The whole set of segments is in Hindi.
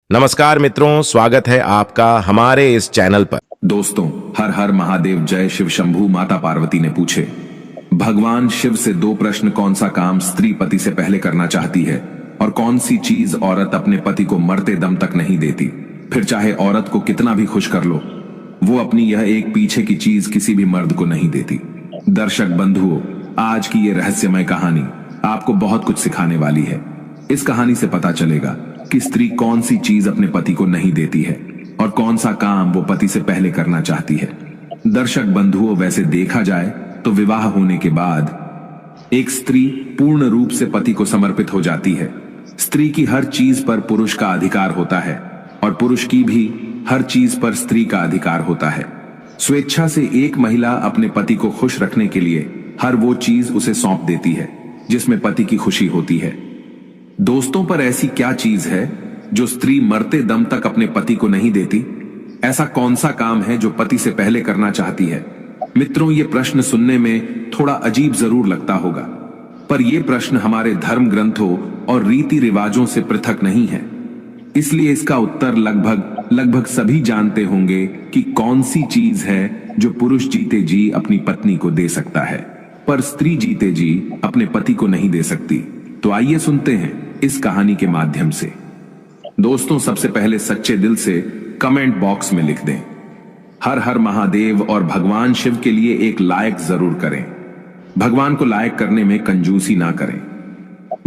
नमस्कार मित्रों, स्वागत है आपका हमारे इस चैनल पर। दोस्तों, हर हर महादेव जय शिव शंभू। माता पार्वती ने पूछे भगवान शिव से दो प्रश्न। कौन सा काम स्त्री पति से पहले करना चाहती है और कौन सी चीज औरत अपने पति को मरते दम तक नहीं देती। फिर चाहे औरत को कितना भी खुश कर लो, वो अपनी यह एक पीछे की चीज किसी भी मर्द को नहीं देती। दर्शक बंधुओं, आज की ये रहस्यमय कहानी आपको बहुत कुछ सिखाने वाली है। इस कहानी से पता चलेगा कि स्त्री कौन सी चीज अपने पति को नहीं देती है और कौन सा काम वो पति से पहले करना चाहती है। दर्शक बंधुओं, वैसे देखा जाए तो विवाह होने के बाद एक स्त्री पूर्ण रूप से पति को समर्पित हो जाती है। स्त्री की हर चीज पर पुरुष का अधिकार होता है और पुरुष की भी हर चीज पर स्त्री का अधिकार होता है। स्वेच्छा से एक महिला अपने पति को खुश रखने के लिए हर वो चीज उसे सौंप देती है जिसमें पति की खुशी होती है। दोस्तों, पर ऐसी क्या चीज है जो स्त्री मरते दम तक अपने पति को नहीं देती? ऐसा कौन सा काम है जो पति से पहले करना चाहती है? मित्रों, ये प्रश्न सुनने में थोड़ा अजीब जरूर लगता होगा, पर यह प्रश्न हमारे धर्म ग्रंथों और रीति रिवाजों से पृथक नहीं है। इसलिए इसका उत्तर लगभग सभी जानते होंगे कि कौन सी चीज है जो पुरुष जीते जी अपनी पत्नी को दे सकता है, पर स्त्री जीते जी अपने पति को नहीं दे सकती। तो आइए सुनते हैं इस कहानी के माध्यम से। दोस्तों, सबसे पहले सच्चे दिल से कमेंट बॉक्स में लिख दें, हर हर महादेव, और भगवान शिव के लिए एक लायक जरूर करें। भगवान को लायक करने में कंजूसी ना करें।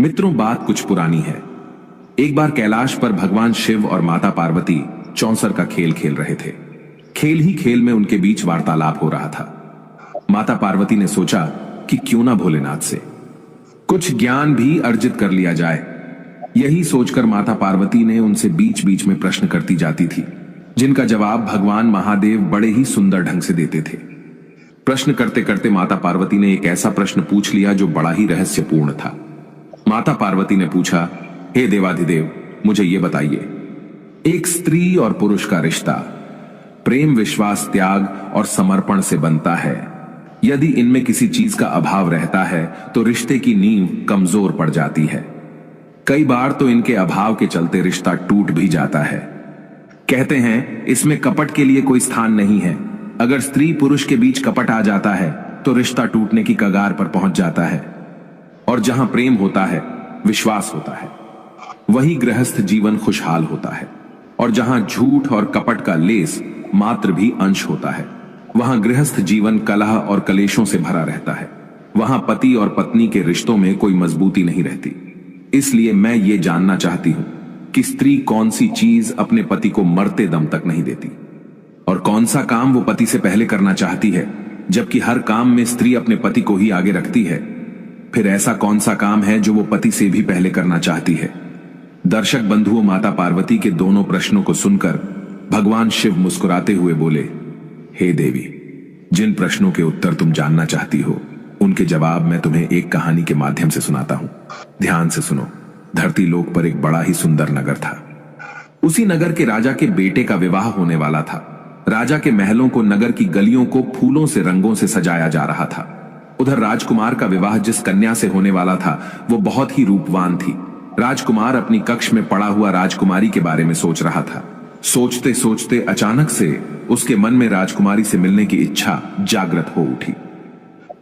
मित्रों, बात कुछ पुरानी है। एक बार कैलाश पर भगवान शिव और माता पार्वती चौसर का खेल खेल रहे थे। खेल ही खेल में उनके बीच वार्तालाप हो रहा था। माता पार्वती ने सोचा कि क्यों ना भोलेनाथ से कुछ ज्ञान भी अर्जित कर लिया जाए। यही सोचकर माता पार्वती ने उनसे बीच बीच में प्रश्न करती जाती थी, जिनका जवाब भगवान महादेव बड़े ही सुंदर ढंग से देते थे। प्रश्न करते करते माता पार्वती ने एक ऐसा प्रश्न पूछ लिया जो बड़ा ही रहस्यपूर्ण था। माता पार्वती ने पूछा, हे देवाधिदेव, मुझे ये बताइए, एक स्त्री और पुरुष का रिश्ता प्रेम, विश्वास, त्याग और समर्पण से बनता है। यदि इनमें किसी चीज का अभाव रहता है तो रिश्ते की नींव कमजोर पड़ जाती है। कई बार तो इनके अभाव के चलते रिश्ता टूट भी जाता है। कहते हैं इसमें कपट के लिए कोई स्थान नहीं है। अगर स्त्री पुरुष के बीच कपट आ जाता है तो रिश्ता टूटने की कगार पर पहुंच जाता है। और जहां प्रेम होता है, विश्वास होता है, वही गृहस्थ जीवन खुशहाल होता है। और जहां झूठ और कपट का लेस मात्र भी अंश होता है, वहां गृहस्थ जीवन कलह और कलेशों से भरा रहता है। वहां पति और पत्नी के रिश्तों में कोई मजबूती नहीं रहती। इसलिए मैं ये जानना चाहती हूं कि स्त्री कौन सी चीज अपने पति को मरते दम तक नहीं देती और कौन सा काम वो पति से पहले करना चाहती है, जबकि हर काम में स्त्री अपने पति को ही आगे रखती है। फिर ऐसा कौन सा काम है जो वो पति से भी पहले करना चाहती है? दर्शक बंधुओं, माता पार्वती के दोनों प्रश्नों को सुनकर भगवान शिव मुस्कुराते हुए बोले, हे देवी, जिन प्रश्नों के उत्तर तुम जानना चाहती हो उनके जवाब मैं तुम्हें एक कहानी के माध्यम से सुनाता हूं। ध्यान से सुनो। धरती लोक पर एक बड़ा ही सुंदर नगर था। उसी नगर के राजा के बेटे का विवाह होने वाला था। राजा के महलों को, नगर की गलियों को फूलों से, रंगों से सजाया जा रहा था। उधर राजकुमार का विवाह जिस कन्या से होने वाला था वो बहुत ही रूपवान थी। राजकुमार अपनी कक्ष में पड़ा हुआ राजकुमारी के बारे में सोच रहा था। सोचते सोचते अचानक से उसके मन में राजकुमारी से मिलने की इच्छा जागृत हो उठी।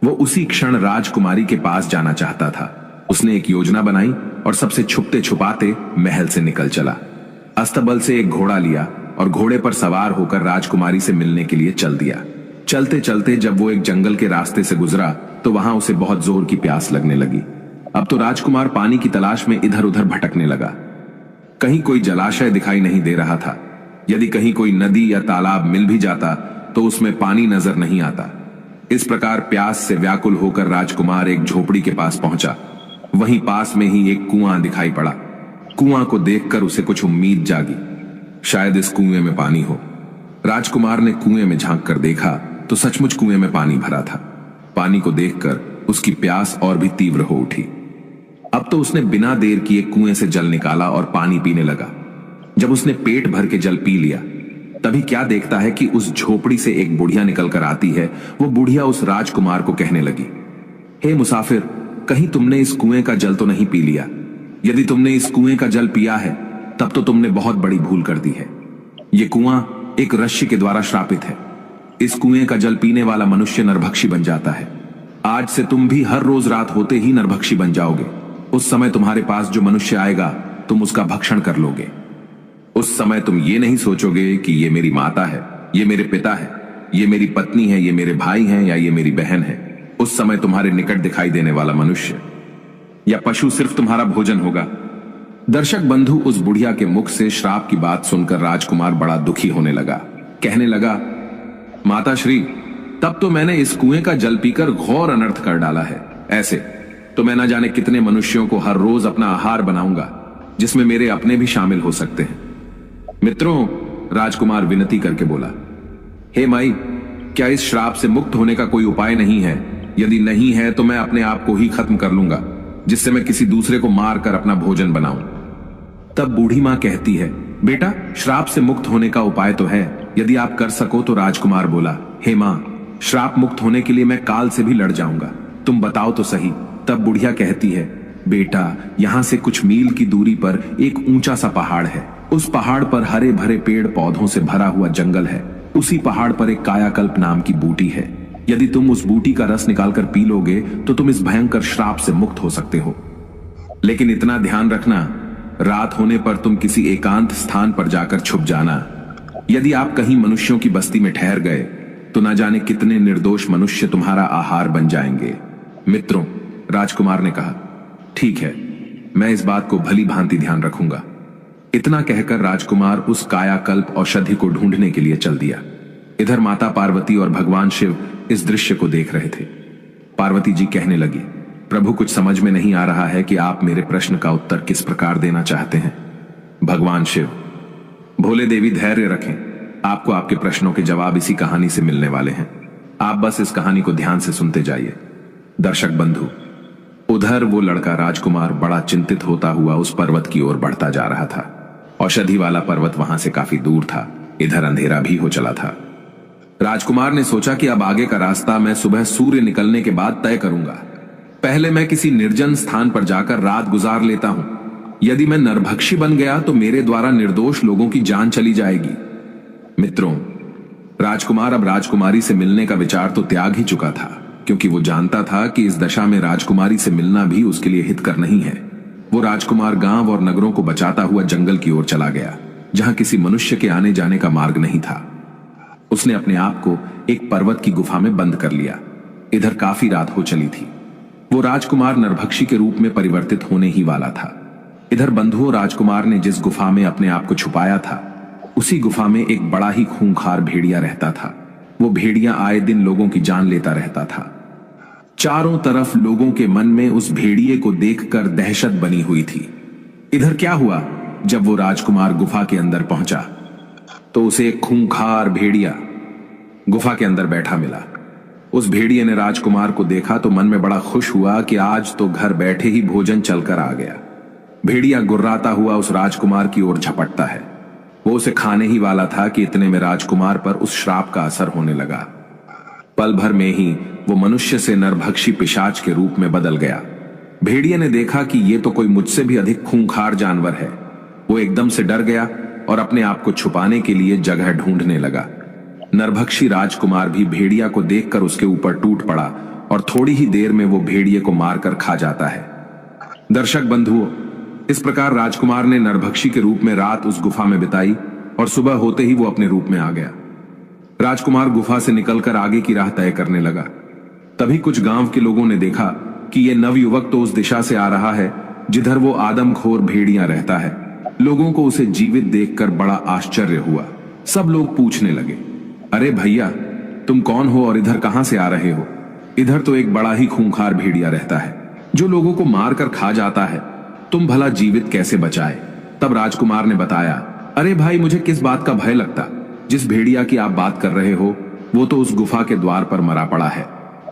वो उसी क्षण राजकुमारी के पास जाना चाहता था। उसने एक योजना बनाई और सबसे छुपते छुपाते महल से निकल चला। अस्तबल से एक घोड़ा लिया और घोड़े पर सवार होकर राजकुमारी से मिलने के लिए चल दिया। चलते चलते जब वो एक जंगल के रास्ते से गुजरा तो वहां उसे बहुत जोर की प्यास लगने लगी। अब तो राजकुमार पानी की तलाश में इधर उधर भटकने लगा। कहीं कोई जलाशय दिखाई नहीं दे रहा था। यदि कहीं कोई नदी या तालाब मिल भी जाता तो उसमें पानी नजर नहीं आता। इस प्रकार प्यास से व्याकुल होकर राजकुमार एक झोपड़ी के पास पहुंचा। वहीं पास में ही एक कुआं दिखाई पड़ा। कुआं को देखकर उसे कुछ उम्मीद जागी, शायद इस कुएं में पानी हो। राजकुमार ने कुएं में झांक कर देखा तो सचमुच कुएं में पानी भरा था। पानी को देखकर उसकी प्यास और भी तीव्र हो उठी। अब तो उसने बिना देर किए कुएं से जल निकाला और पानी पीने लगा। जब उसने पेट भर के जल पी लिया, तभी क्या देखता है कि उस झोपड़ी से एक बुढ़िया निकल कर आती है। वो बुढ़िया उस राजकुमार को कहने लगी, हे मुसाफिर, कहीं तुमने इस कुएं का जल तो नहीं पी लिया? यदि तुमने इस कुएं का जल पिया है तब तो तुमने बहुत बड़ी भूल कर दी है। ये कुआं एक रश्य के द्वारा श्रापित है। इस कुएं का जल पीने वाला मनुष्य नरभक्षी बन जाता है। आज से तुम भी हर रोज रात होते ही नरभक्षी बन जाओगे। उस समय तुम्हारे पास जो मनुष्य आएगा तुम उसका भक्षण कर लोगे। उस समय तुम ये नहीं सोचोगे कि ये मेरी माता है, ये मेरे पिता है, ये मेरी पत्नी है, ये मेरे भाई हैं या ये मेरी बहन है। उस समय तुम्हारे निकट दिखाई देने वाला मनुष्य या पशु सिर्फ तुम्हारा भोजन होगा। दर्शक बंधु, उस बुढ़िया के मुख से श्राप की बात सुनकर राजकुमार बड़ा दुखी होने लगा। कहने लगा, माता श्री, तब तो मैंने इस कुएं का जल पीकर घोर अनर्थ कर डाला है। ऐसे तो मैं न जाने कितने मनुष्यों को हर रोज अपना आहार बनाऊंगा, जिसमें मेरे अपने भी शामिल हो सकते हैं। मित्रों, राजकुमार विनती करके बोला, हे माई, क्या इस श्राप से मुक्त होने का कोई उपाय नहीं है? यदि नहीं है तो मैं अपने आप को ही खत्म कर लूंगा, जिससे मैं किसी दूसरे को मार कर अपना भोजन बनाऊं। तब बूढ़ी मां कहती है, बेटा, श्राप से मुक्त होने का उपाय तो है, यदि आप कर सको तो। राजकुमार बोला, हे मां, श्राप मुक्त होने के लिए मैं काल से भी लड़ जाऊंगा, तुम बताओ तो सही। तब बुढ़िया कहती है, बेटा, यहां से कुछ मील की दूरी पर एक ऊंचा सा पहाड़ है। उस पहाड़ पर हरे भरे पेड़ पौधों से भरा हुआ जंगल है। उसी पहाड़ पर एक कायाकल्प नाम की बूटी है। यदि तुम उस बूटी का रस निकालकर पी लोगे तो तुम इस भयंकर श्राप से मुक्त हो सकते हो। लेकिन इतना ध्यान रखना, रात होने पर तुम किसी एकांत स्थान पर जाकर छुप जाना। यदि आप कहीं मनुष्यों की बस्ती में ठहर गए तो न जाने कितने निर्दोष मनुष्य तुम्हारा आहार बन जाएंगे। मित्रों, राजकुमार ने कहा, ठीक है, मैं इस बात को भली भांति ध्यान रखूंगा। इतना कहकर राजकुमार उस कायाकल्प औषधि को ढूंढने के लिए चल दिया। इधर माता पार्वती और भगवान शिव इस दृश्य को देख रहे थे। पार्वती जी कहने लगी, प्रभु, कुछ समझ में नहीं आ रहा है कि आप मेरे प्रश्न का उत्तर किस प्रकार देना चाहते हैं। भगवान शिव, भोले देवी, धैर्य रखें, आपको आपके प्रश्नों के जवाब इसी कहानी से मिलने वाले हैं। आप बस इस कहानी को ध्यान से सुनते जाइए। दर्शक बंधु, उधर वो लड़का राजकुमार बड़ा चिंतित होता हुआ उस पर्वत की ओर बढ़ता जा रहा था। औषधि वाला पर्वत वहां से काफी दूर था। इधर अंधेरा भी हो चला था। राजकुमार ने सोचा कि अब आगे का रास्ता मैं सुबह सूर्य निकलने के बाद तय करूंगा। पहले मैं किसी निर्जन स्थान पर जाकर रात गुजार लेता हूं। यदि मैं नरभक्षी बन गया तो मेरे द्वारा निर्दोष लोगों की जान चली जाएगी। मित्रों, राजकुमार अब राजकुमारी से मिलने का विचार तो त्याग ही चुका था, क्योंकि वो जानता था कि इस दशा में राजकुमारी से मिलना भी उसके लिए हितकर नहीं है। वो राजकुमार गांव और नगरों को बचाता हुआ जंगल की ओर चला गया, जहां किसी मनुष्य के आने जाने का मार्ग नहीं था। उसने अपने आप को एक पर्वत की गुफा में बंद कर लिया। इधर काफी रात हो चली थी। वो राजकुमार नरभक्षी के रूप में परिवर्तित होने ही वाला था। इधर बंधुओं, राजकुमार ने जिस गुफा में अपने आप को छुपाया था, उसी गुफा में एक बड़ा ही खूंखार भेड़िया रहता था। वो भेड़िया आए दिन लोगों की जान लेता रहता था। चारों तरफ लोगों के मन में उस भेड़िए को देखकर दहशत बनी हुई थी। इधर क्या हुआ, जब वो राजकुमार गुफा के अंदर पहुंचा तो उसे एक खूंखार भेड़िया गुफा के अंदर बैठा मिला। उस भेड़िए ने राजकुमार को देखा तो मन में बड़ा खुश हुआ कि आज तो घर बैठे ही भोजन चलकर आ गया। भेड़िया गुर्राता हुआ उस राजकुमार की ओर झपटता है। वो उसे खाने ही वाला था कि इतने में राजकुमार पर उस श्राप का असर होने लगा। पल भर में ही वो मनुष्य से नरभक्षी पिशाच के रूप में बदल गया। भेड़िए ने देखा कि ये तो कोई मुझसे भी अधिक खूंखार जानवर है। वो एकदम से डर गया और अपने आप को छुपाने के लिए जगह ढूंढने लगा। नरभक्षी राजकुमार भी भेड़िया को देखकर उसके ऊपर टूट पड़ा और थोड़ी ही देर में वो भेड़िए को मारकर खा जाता है। दर्शक बंधुओं, इस प्रकार राजकुमार ने नरभक्षी के रूप में रात उस गुफा में बिताई और सुबह होते ही वो अपने रूप में आ गया। राजकुमार गुफा से निकलकर आगे की राह तय करने लगा। तभी कुछ गांव के लोगों ने देखा कि ये नवयुवक तो उस दिशा से आ रहा है जिधर वो आदमखोर भेड़िया रहता है। लोगों को उसे जीवित देखकर बड़ा आश्चर्य हुआ। सब लोग पूछने लगे, अरे भैया, तुम कौन हो और इधर कहां से आ रहे हो? इधर तो एक बड़ा ही खूंखार भेड़िया रहता है जो लोगों को मारकर खा जाता है। तुम भला जीवित कैसे बचाए? तब राजकुमार ने बताया, अरे भाई, मुझे किस बात का भय लगता? जिस भेड़िया की आप बात कर रहे हो वो तो उस गुफा के द्वार पर मरा पड़ा है।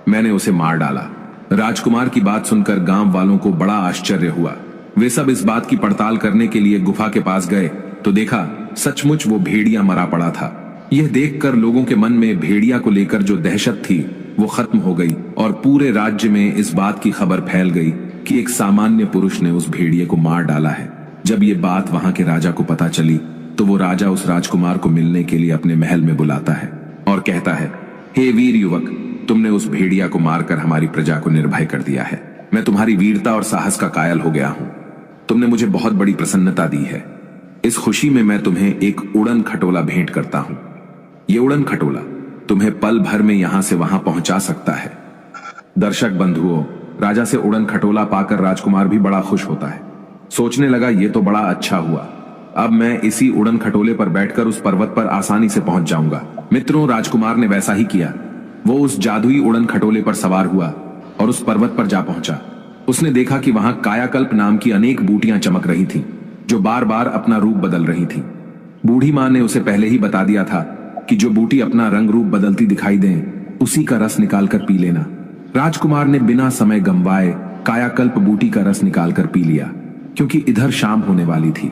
मैंने उसे मार डाला। राजकुमार की बात सुनकर गांव वालों को बड़ा आश्चर्य हुआ। वे सब इस बात की पड़ताल करने के लिए गुफा के पास गए तो देखा सचमुच वो भेड़िया मरा पड़ा था। यह देखकर लोगों के मन में भेड़िया को लेकर जो दहशत थी वो खत्म हो गई और पूरे राज्य में इस बात की खबर फैल गई कि एक सामान्य पुरुष ने उस भेड़िए को मार डाला है। जब ये बात वहां के राजा को पता चली तो वो राजा उस राजकुमार को मिलने के लिए अपने महल में बुलाता है और कहता है, हे वीर युवक, तुमने उस भेड़िया को मारकर हमारी प्रजा को निर्भय कर दिया है। मैं तुम्हारी वीरता और साहस का कायल हो गया हूं। तुमने मुझे बहुत बड़ी प्रसन्नता दी है। इस खुशी में मैं तुम्हें एक उड़न खटोला भेंट करता हूं। ये उड़न खटोला तुम्हें पल भर में यहां से वहां पहुंचा सकता है। दर्शक बंधुओं, राजा से उड़न खटोला पाकर राजकुमार भी बड़ा खुश होता है। सोचने लगा, ये तो बड़ा अच्छा हुआ, अब मैं इसी उड़न खटोले पर बैठकर उस पर्वत पर आसानी से पहुंच जाऊंगा। मित्रों, राजकुमार ने वैसा ही किया। वो उस जादुई उड़न खटोले पर सवार हुआ और उस पर्वत पर जा पहुंचा। उसने देखा कि वहां कायाकल्प नाम की अनेक बूटियां चमक रही थीं, जो बार बार अपना रूप बदल रही थीं। बूढ़ी मां ने उसे पहले ही बता दिया था कि जो बूटी अपना रंग रूप बदलती दिखाई दे, उसी का रस निकालकर पी लेना। राजकुमार ने बिना समय गंवाए कायाकल्प बूटी का रस निकालकर पी लिया, क्योंकि इधर शाम होने वाली थी।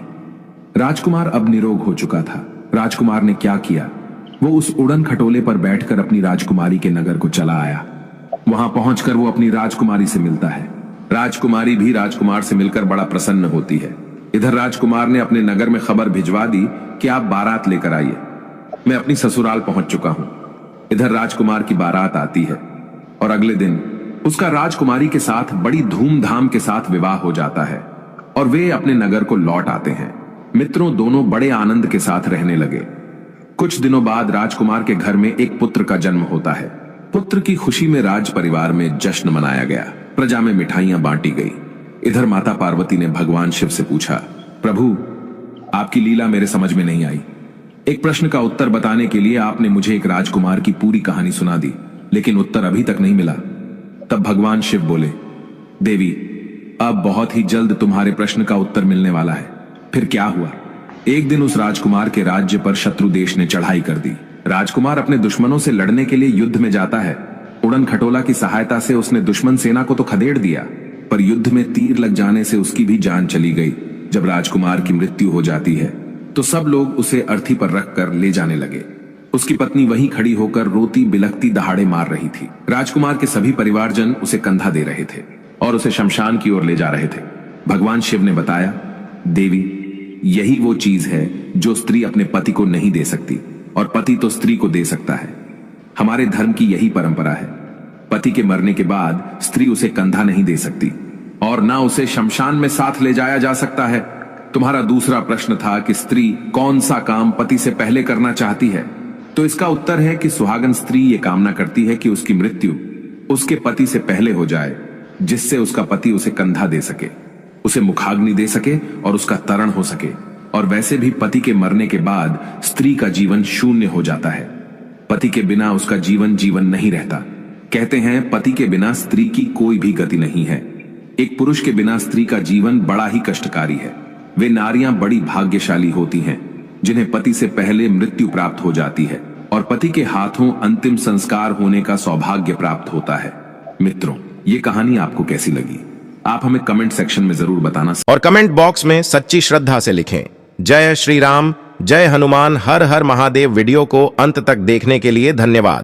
राजकुमार अब निरोग हो चुका था। राजकुमार ने क्या किया, वो उस उड़न खटोले पर बैठकर अपनी राजकुमारी के नगर को चला आया। वहां पहुंचकर वो अपनी राजकुमारी से मिलता है। राजकुमारी भी राजकुमार से मिलकर बड़ा प्रसन्न होती है। इधर राजकुमार ने अपने नगर में खबर भिजवा दी कि आप बारात लेकर आइए, मैं अपनी ससुराल पहुंच चुका हूं। इधर राजकुमार की बारात आती है और अगले दिन उसका राजकुमारी के साथ बड़ी धूमधाम के साथ विवाह हो जाता है और वे अपने नगर को लौट आते हैं। मित्रों, दोनों बड़े आनंद के साथ रहने लगे। कुछ दिनों बाद राजकुमार के घर में एक पुत्र का जन्म होता है। पुत्र की खुशी में राज परिवार में जश्न मनाया गया, प्रजा में मिठाइयां बांटी गई। इधर माता पार्वती ने भगवान शिव से पूछा, प्रभु, आपकी लीला मेरे समझ में नहीं आई। एक प्रश्न का उत्तर बताने के लिए आपने मुझे एक राजकुमार की पूरी कहानी सुना दी, लेकिन उत्तर अभी तक नहीं मिला। तब भगवान शिव बोले, देवी, अब बहुत ही जल्द तुम्हारे प्रश्न का उत्तर मिलने वाला है। फिर क्या हुआ? एक दिन उस राजकुमार के राज्य पर शत्रु देश ने चढ़ाई कर दी। राजकुमार अपने दुश्मनों से लड़ने के लिए युद्ध में जाता है। उड़न खटोला की सहायता से उसने दुश्मन सेना को तो खदेड़ दिया, पर युद्ध में तीर लग जाने से उसकी भी जान चली गई। जब राजकुमार की मृत्यु हो जाती है तो सब लोग उसे अर्थी पर रखकर ले जाने लगे। उसकी पत्नी वहीं खड़ी होकर रोती बिलखती दहाड़े मार रही थी। राजकुमार के सभी परिवारजन उसे कंधा दे रहे थे और उसे शमशान की ओर ले जा रहे थे। भगवान शिव ने बताया, देवी, यही वो चीज है जो स्त्री अपने पति को नहीं दे सकती और पति तो स्त्री को दे सकता है। हमारे धर्म की यही परंपरा है। पति के मरने के बाद स्त्री उसे कंधा नहीं दे सकती और ना उसे शमशान में साथ ले जाया जा सकता है। तुम्हारा दूसरा प्रश्न था कि स्त्री कौन सा काम पति से पहले करना चाहती है, तो इसका उत्तर है कि सुहागन स्त्री ये कामना करती है कि उसकी मृत्यु उसके पति से पहले हो जाए, जिससे उसका पति उसे कंधा दे सके, उसे मुखाग्नि दे सके और उसका तरण हो सके। और वैसे भी पति के मरने के बाद स्त्री का जीवन शून्य हो जाता है। पति के बिना उसका जीवन जीवन नहीं रहता। कहते हैं, पति के बिना स्त्री की कोई भी गति नहीं है। एक पुरुष के बिना स्त्री का जीवन बड़ा ही कष्टकारी है। वे नारियां बड़ी भाग्यशाली होती हैं जिन्हें पति से पहले मृत्यु प्राप्त हो जाती है और पति के हाथों अंतिम संस्कार होने का सौभाग्य प्राप्त होता है। मित्रों, ये कहानी आपको कैसी लगी? आप हमें कमेंट सेक्शन में जरूर बताना और कमेंट बॉक्स में सच्ची श्रद्धा से लिखें, जय श्री राम, जय हनुमान, हर हर महादेव। वीडियो को अंत तक देखने के लिए धन्यवाद।